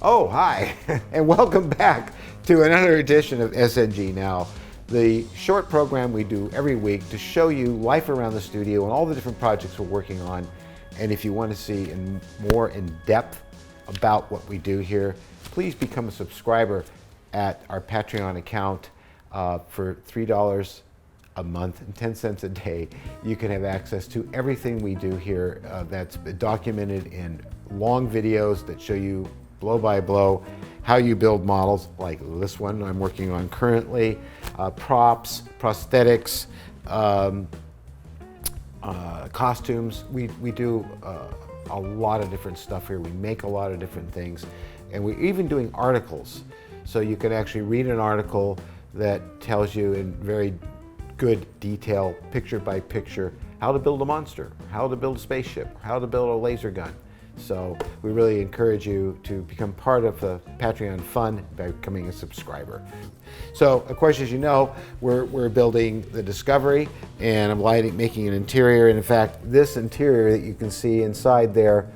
Oh, hi, and welcome back to another edition of SNG Now, the short program we do every week to show you life around the studio and all the different projects we're working on. And if you want to see more in depth about what we do here, please become a subscriber at our Patreon account for $3 a month and 10 cents a day. You can have access to everything we do here that's documented in long videos that show you blow by blow how you build models like this one I'm working on currently, props, prosthetics, costumes. We do a lot of different stuff here. We make a lot of different things, and we're even doing articles. So you can actually read an article that tells you in very good detail, picture by picture, how to build a monster, how to build a spaceship, how to build a laser gun. So we really encourage you to become part of the Patreon fun by becoming a subscriber. So, of course, as you know, we're building the Discovery, and I'm making an interior. And in fact, this interior that you can see inside there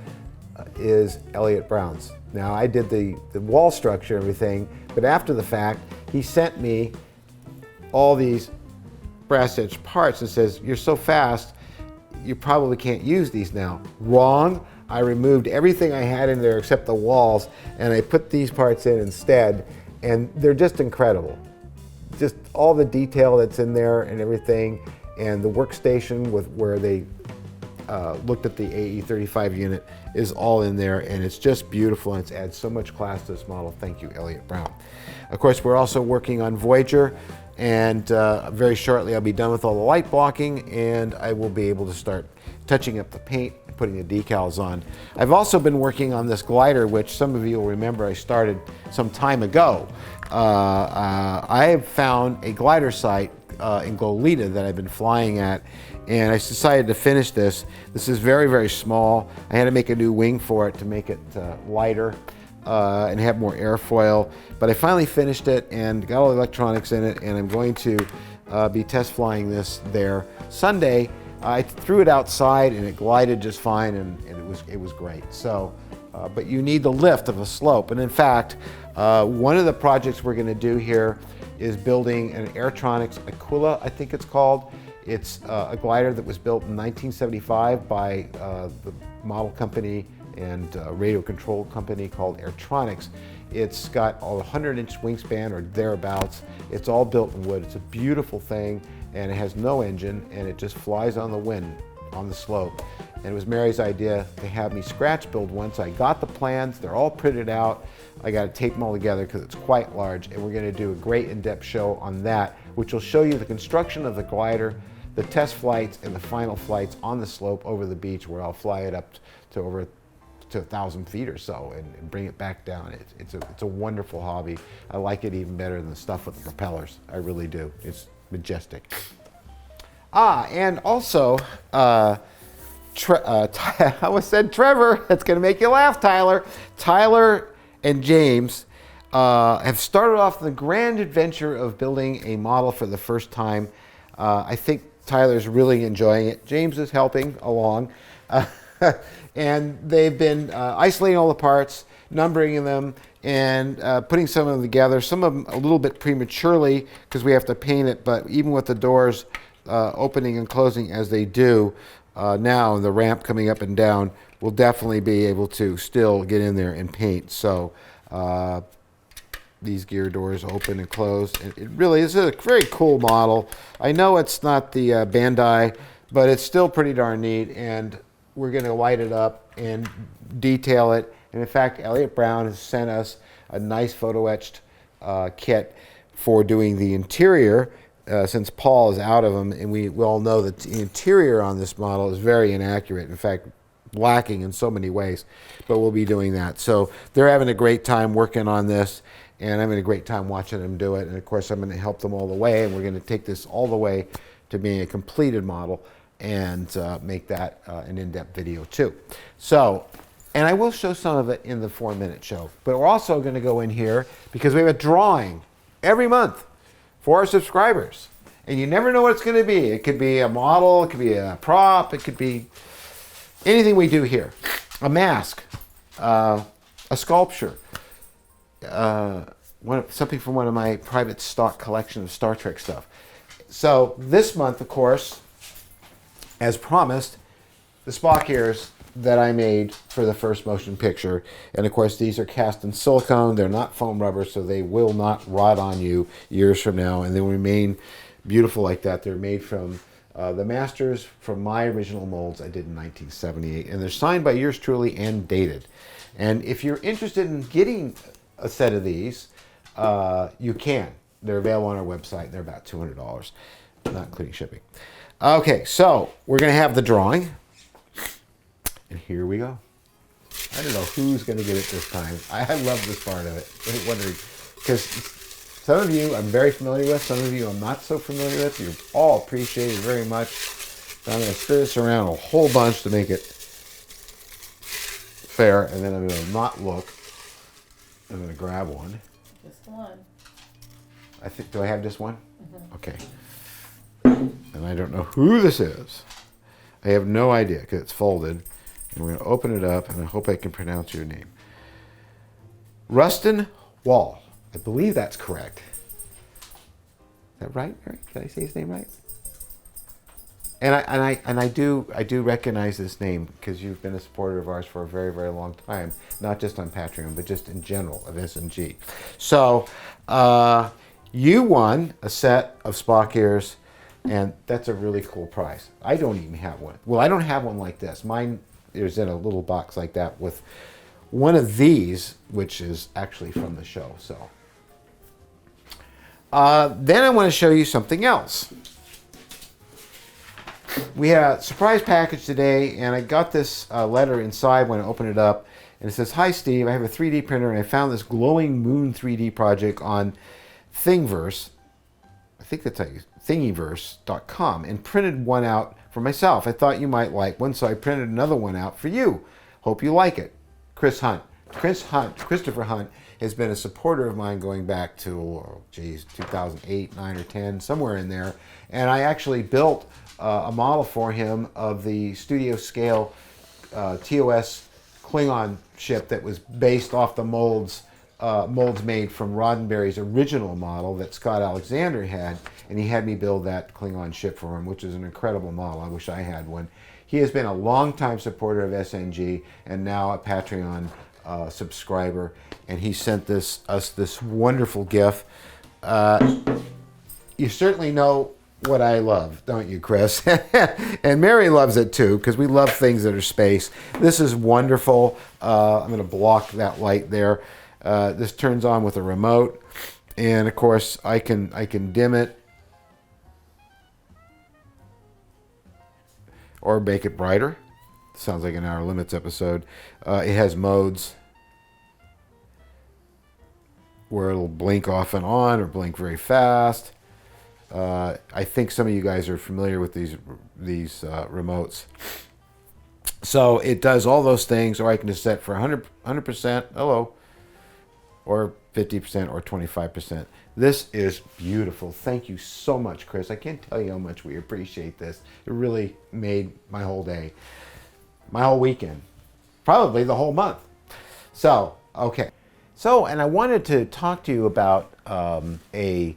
is Elliot Brown's. Now, I did the wall structure and everything, but after the fact, he sent me all these brass edge parts and says, "You're so fast, you probably can't use these now." Wrong. I removed everything I had in there except the walls, and I put these parts in instead, and they're just incredible. Just all the detail that's in there and everything, and the workstation where they looked at the AE35 unit is all in there, and it's just beautiful, and it adds so much class to this model. Thank you, Elliot Brown. Of course, we're also working on Voyager, and very shortly I'll be done with all the light blocking, and I will be able to start touching up the paint and putting the decals on. I've also been working on this glider, which some of you will remember I started some time ago. I have found a glider site in Goleta that I've been flying at, and I decided to finish this. This is very, very small. I had to make a new wing for it to make it lighter and have more airfoil, but I finally finished it and got all the electronics in it, and I'm going to be test flying this there Sunday. I threw it outside and it glided just fine, and it was great. So, but you need the lift of a slope, and in fact, one of the projects we're going to do here is building an Airtronics Aquila, I think it's called. It's a glider that was built in 1975 by the model company and radio control company called Airtronics. It's got a 100-inch wingspan or thereabouts. It's all built in wood. It's a beautiful thing, and it has no engine, and it just flies on the wind on the slope. And it was Mary's idea to have me scratch build one, so I got the plans. They're all printed out. I got to tape them all together because it's quite large, and we're going to do a great in-depth show on that, which will show you the construction of the glider, the test flights, and the final flights on the slope over the beach, where I'll fly it up to over to 1,000 feet or so and bring it back down. It's a wonderful hobby. I like it even better than the stuff with the propellers. I really do. It's majestic. And also, I almost said Trevor. That's going to make you laugh, Tyler. Tyler and James have started off the grand adventure of building a model for the first time. I think Tyler's really enjoying it. James is helping along. And they've been isolating all the parts, numbering them, and putting some of them together. Some of them a little bit prematurely because we have to paint it, but even with the doors opening and closing as they do now, and the ramp coming up and down, we'll definitely be able to still get in there and paint. So these gear doors open and close. It really is a very cool model. I know it's not the Bandai, but it's still pretty darn neat, and we're going to light it up and detail it. And in fact, Elliot Brown has sent us a nice photo etched kit for doing the interior since Paul is out of them, and we all know that the interior on this model is very inaccurate. In fact, lacking in so many ways, but we'll be doing that. So they're having a great time working on this, and I'm having a great time watching them do it. And of course, I'm going to help them all the way, and we're going to take this all the way to being a completed model and make that an in-depth video too. So, and I will show some of it in the 4-minute show, but we're also going to go in here because we have a drawing every month for our subscribers, and you never know what it's going to be. It could be a model, it could be a prop, it could be anything we do here. A mask, a sculpture, something from one of my private stock collection of Star Trek stuff. So this month, of course, as promised, the Spock ears that I made for the first motion picture. And of course, these are cast in silicone. They're not foam rubber, so they will not rot on you years from now, and they will remain beautiful like that. They're made from the masters from my original molds I did in 1978, and they're signed by yours truly and dated. And if you're interested in getting a set of these, you can. They're available on our website. They're about $200, not including shipping. Okay, so we're going to have the drawing. And here we go. I don't know who's going to get it this time. I love this part of it. I'm wondering, because some of you I'm very familiar with, some of you I'm not so familiar with. You all appreciate it very much. So I'm going to stir this around a whole bunch to make it fair, and then I'm going to not look. I'm going to grab one. Just one. Do I have just one? Mm-hmm. Okay. And I don't know who this is. I have no idea because it's folded. And we're going to open it up, and I hope I can pronounce your name. Rustin Wall. I believe that's correct. Is that right? Did I say his name right? And I do recognize this name because you've been a supporter of ours for a very, very long time, not just on Patreon, but just in general of SNG. So you won a set of Spock ears, and that's a really cool prize. I don't even have one. Well, I don't have one like this. Mine is in a little box like that with one of these, which is actually from the show. So then I want to show you something else. We had a surprise package today, and I got this letter inside when I opened it up, and it says, "Hi Steve, I have a 3D printer, and I found this glowing moon 3D project on Thingiverse." I think that's how you Thingiverse.com, and printed one out for myself. I thought you might like one, so I printed another one out for you. Hope you like it. Chris Hunt. Christopher Hunt has been a supporter of mine going back to, 2008, 9, or 10, somewhere in there. And I actually built a model for him of the studio scale TOS Klingon ship that was based off the molds made from Roddenberry's original model that Scott Alexander had, and he had me build that Klingon ship for him, which is an incredible model. I wish I had one. He has been a longtime supporter of SNG and now a Patreon subscriber, and he sent us this wonderful gift. You certainly know what I love, don't you, Chris? And Mary loves it too, because we love things that are space. This is wonderful. I'm going to block that light there. This turns on with a remote, and of course I can dim it or make it brighter. Sounds like an Outer Limits episode. It has modes where it'll blink off and on or blink very fast. I think some of you guys are familiar with these remotes. So it does all those things, or I can just set for 100%. Hello. Or 50% or 25%. This is beautiful. Thank you so much, Chris. I can't tell you how much we appreciate this. It really made my whole day, my whole weekend, probably the whole month. So, okay. So, and I wanted to talk to you about a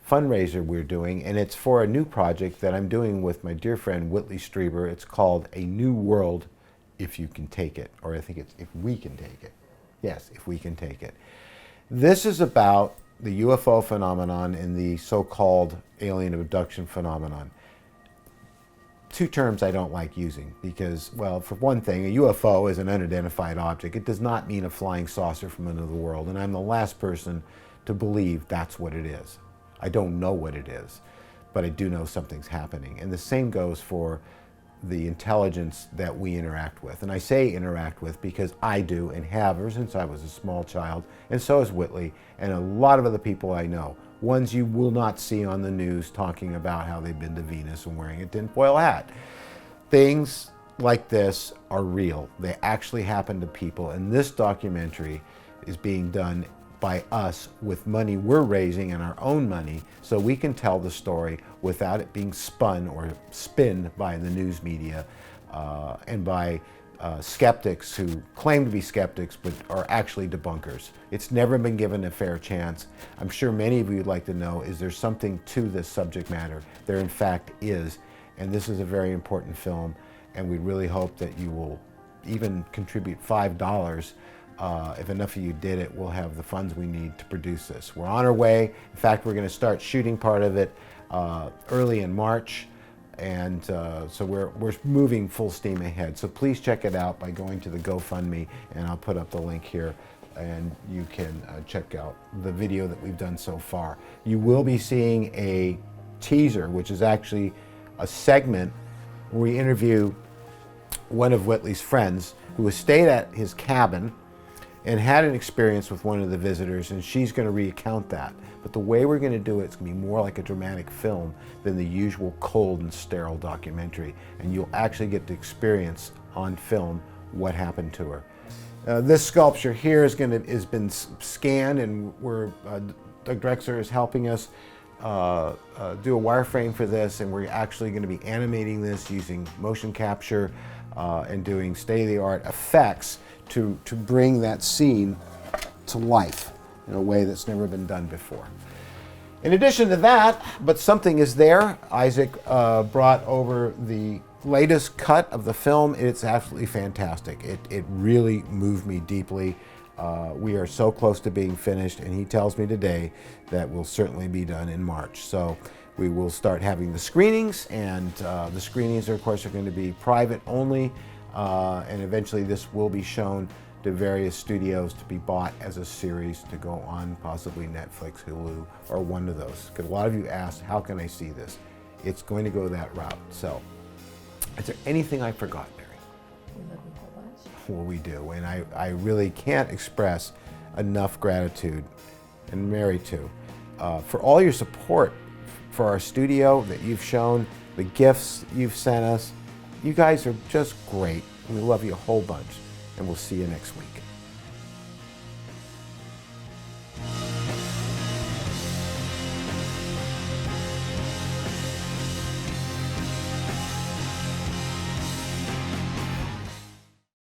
fundraiser we're doing, and it's for a new project that I'm doing with my dear friend Whitley Strieber. It's called A New World, If You Can Take It, or I think it's If We Can Take It. Yes, If We Can Take It. This is about the UFO phenomenon and the so-called alien abduction phenomenon. Two terms I don't like using because, well, for one thing, a UFO is an unidentified object. It does not mean a flying saucer from another world, and I'm the last person to believe that's what it is. I don't know what it is, but I do know something's happening. And the same goes for the intelligence that we interact with. And I say interact with because I do and have ever since I was a small child, and so is Whitley and a lot of other people I know. Ones you will not see on the news talking about how they've been to Venus and wearing a tinfoil hat. Things like this are real. They actually happen to people, and this documentary is being done by us with money we're raising and our own money, so we can tell the story without it being spun or spinned by the news media and by skeptics who claim to be skeptics but are actually debunkers. It's never been given a fair chance. I'm sure many of you would like to know, is there something to this subject matter? There in fact is, and this is a very important film, and we really hope that you will even contribute $5. If enough of you did it, we'll have the funds we need to produce this. We're on our way. In fact, we're going to start shooting part of it early in March. And so we're moving full steam ahead. So please check it out by going to the GoFundMe, and I'll put up the link here, and you can check out the video that we've done so far. You will be seeing a teaser, which is actually a segment where we interview one of Whitley's friends who has stayed at his cabin and had an experience with one of the visitors, and she's going to recount that. But the way we're going to do it's going to be more like a dramatic film than the usual cold and sterile documentary, and you'll actually get to experience on film what happened to her. This sculpture here has been scanned, and Doug Drexler is helping us do a wireframe for this, and we're actually going to be animating this using motion capture and doing state-of-the-art effects to bring that scene to life in a way that's never been done before. In addition to that, but something is there, Isaac brought over the latest cut of the film. It's absolutely fantastic. It really moved me deeply. We are so close to being finished, and he tells me today that will certainly be done in March. So we will start having the screenings, and the screenings, of course, are going to be private only, and eventually this will be shown to various studios to be bought as a series to go on possibly Netflix, Hulu, or one of those. Because a lot of you asked, how can I see this? It's going to go that route. So, is there anything I forgot, Mary? We love you so much. Well, we do, and I really can't express enough gratitude, and Mary too, for all your support for our studio that you've shown, the gifts you've sent us. You guys are just great. We love you a whole bunch, and we'll see you next week.